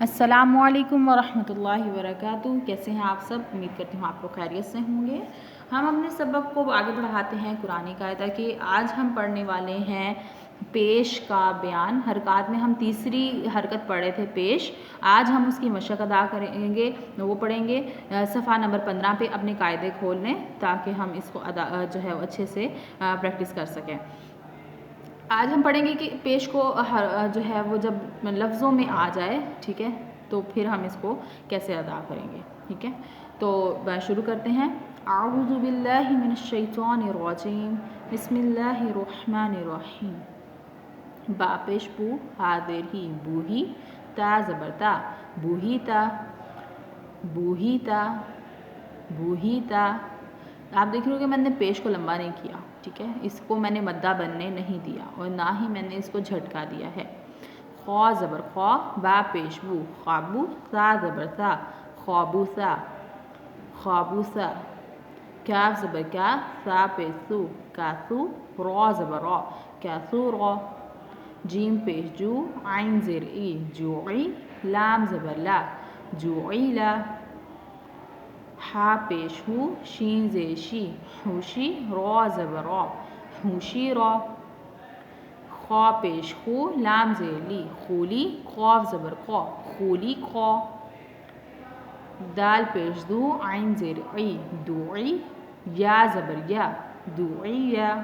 अस्सलामु अलैकुम वरहमतुल्लाहि वबरकातुहू। कैसे हैं आप सब? उम्मीद करती हूँ आप लोग खैरियत से होंगे। हम अपने सबक को आगे बढ़ाते हैं कुरानी कायदा के। आज हम पढ़ने वाले हैं पेश का बयान। हरकत में हम तीसरी हरकत पढ़े थे पेश। आज हम उसकी मशक अदा करेंगे, वो पढ़ेंगे। सफ़ा नंबर 15 पे अपने कायदे खोल लें ताकि हम इसको जो है अच्छे से प्रैक्टिस कर सकें। आज हम पढ़ेंगे कि पेश को जो है वो जब लफ्ज़ों में आ जाए, ठीक है, तो फिर हम इसको कैसे अदा करेंगे, ठीक है। तो शुरू करते हैं। आऊज़ु बिल्लाहि मिनश शैतानिर रजीम, बिस्मिल्लाहिर्रहमानिर्रहीम। बा पेश बू, हादिर ही, बूही, ता ज़बरता, बूहीता, बूहीता, बूहीता। आप देख रहे हो कि मैंने पेश को लंबा नहीं किया, ठीक है, इसको मैंने मद्दा बनने नहीं दिया और ना ही मैंने इसको झटका दिया है। खौ ज़बर खौ, बा पेश बू, ख्वाबू, सा ज़बर सा, ख्वाबूसा, ख्वाबूसा। काफ ज़बर का, सा पेश सू, कासू, रौ ज़बर रौ, कासू रौ। जीम पेश जू, आइन ज़ेर ई, जूई, लाम ज़बर ला, जूईला। हा पेश हू, शीन ज़े शी, हुशी, रौ ज़बर रौ, हुशी रौ। खौ पेश खू, लाम ज़े ली, खूली, खौफ ज़बर खौ, खूली खौ। दाल पेश दू, आइन ज़ेर ई, दुई, या ज़बर या, दुईया।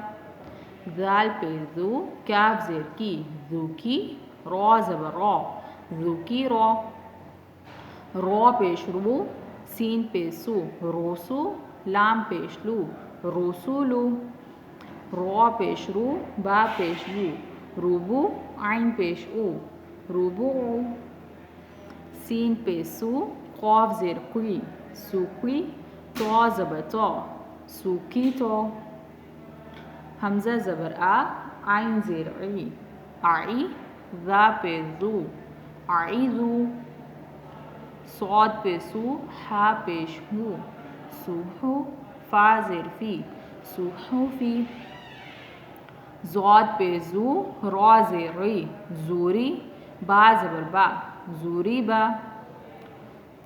दाल पेश दू, काफ ज़ेर की, ज़ूकी, रौ ज़बर रौ, ज़ूकी रौ। रौ पेश रू, सीन पेश सू, रोसू, लाम पेश लू, रोसूलू। रौ पेश रू, बा पेश बू, रूबू, आइन पेश ऊ, रूबू। सीन पेश सू, खौफ ज़ेर कुई, सूकी, तो ज़बर तो, सूकी तो। हमज़ा ज़बर आ, आइन ज़ेर ई, आई, ज़ा पेश ज़ू, आईज़ू। सौद पेश सू, हा पेश हू, सूहू, फा ज़ेर फ़ी, सूहूफ़ी। ज़ौद पेश ज़ू, रौ ज़ेर री, ज़ूरी, बा ज़बर बा, ज़ूरी बा।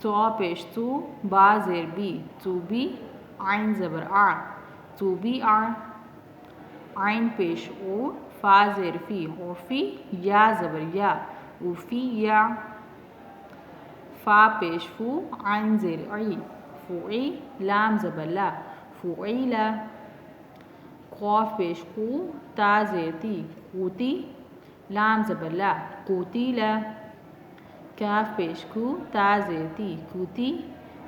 तो पेश तू, बा ज़ेर बी, तूबी, आइन ज़बर आ, तूबी आ। आइन पेश ओ, फा ज़ेर फ़ी, ओफ़ी, या ज़बर या, ऊफ़ी या। फ़ा पेश फ़ू, आइन ज़ेर ई, फ़ुई, लाम ज़बर ला, फ़ुईला। खौफ पेश खू, ता ज़ेर ती, क़ूती, लाम ज़बर ला, क़ूतीला। काफ पेश खू, ता ज़ेर ती, कूती,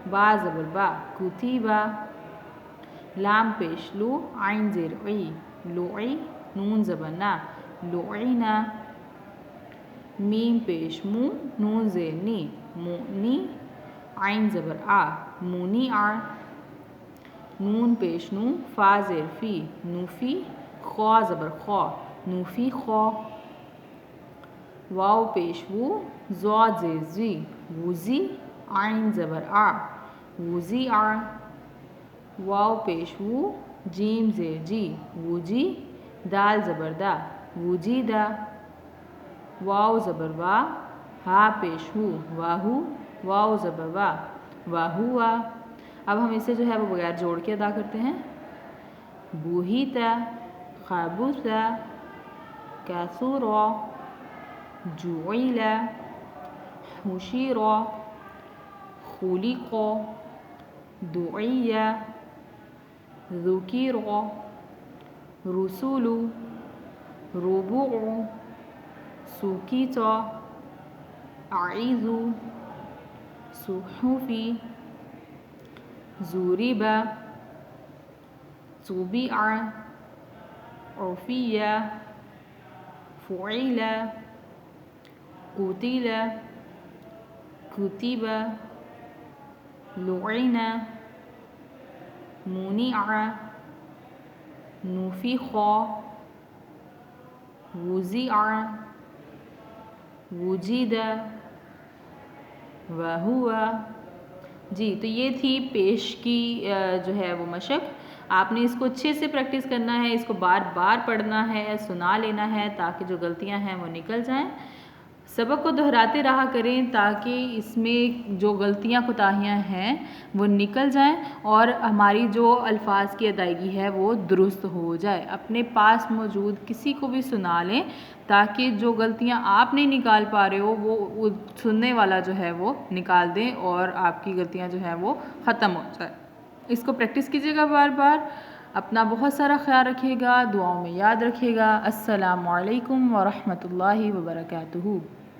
बा ज़बर बा, कूतीबा। लाम पेश लू, आइन ज़ेर ई, लुई, नून ज़बर ना, लुईना। मीम पेश मू, नून ज़ेर नी, मुनी, आइन ज़बर आ, मुनी आ। नून पेश नू, फ़ा ज़ेर फ़ी, नूफ़ी, खौ ज़बर खौ, नूफ़ी खौ। वाव पेश वू, ज़ौद ज़ेर ज़ी, वूज़ी, आइन ज़बर आ, वूज़ी आ। वाव पेश वू, जीम ज़ेर जी, वूजी, दाल ज़बर दा, वूजीदा। वाव ज़बर वा, हा पेश हू, वाहू, वाव ज़बर वा, वाहुआ। अब हम इसे जो है वो बगैर जोड़ के अदा करते हैं। बूहीता, खाबूसा, कासूरा, जुईला, हुशीरा, खुलिका, दुईया, ज़ुकीरा, रुसूलु, रुबुउ, सुकीता, आईज़ु, सुहूफ़ी, ज़ूरिबा, तुबिआ, उफ़िया, फ़ुईला, कुतिला, कुतिबा, लुईना, मुनिआ, नुफ़िख़ा, वुज़िआ, वुजिदा, वहुआ। जी, तो ये थी पेश की जो है वो मशक। आपने इसको अच्छे से प्रैक्टिस करना है, इसको बार बार पढ़ना है, सुना लेना है ताकि जो गलतियां हैं वो निकल जाएं। سبق کو دہراتے رہا کریں تاکہ اس میں جو غلطیاں کوتاہیاں ہیں وہ نکل جائیں اور ہماری جو الفاظ کی ادائیگی ہے وہ درست ہو جائے۔ اپنے پاس موجود کسی کو بھی سنا لیں تاکہ جو غلطیاں آپ نہیں نکال پا رہے ہو وہ سننے والا جو ہے وہ نکال دیں اور آپ کی غلطیاں جو ہیں وہ ختم ہو جائے۔ اس کو پریکٹس کیجیے گا بار بار۔ اپنا بہت سارا خیال رکھیے گا، دعاؤں میں یاد رکھیے گا۔ السلام علیکم ورحمۃ اللہ وبرکاتہ۔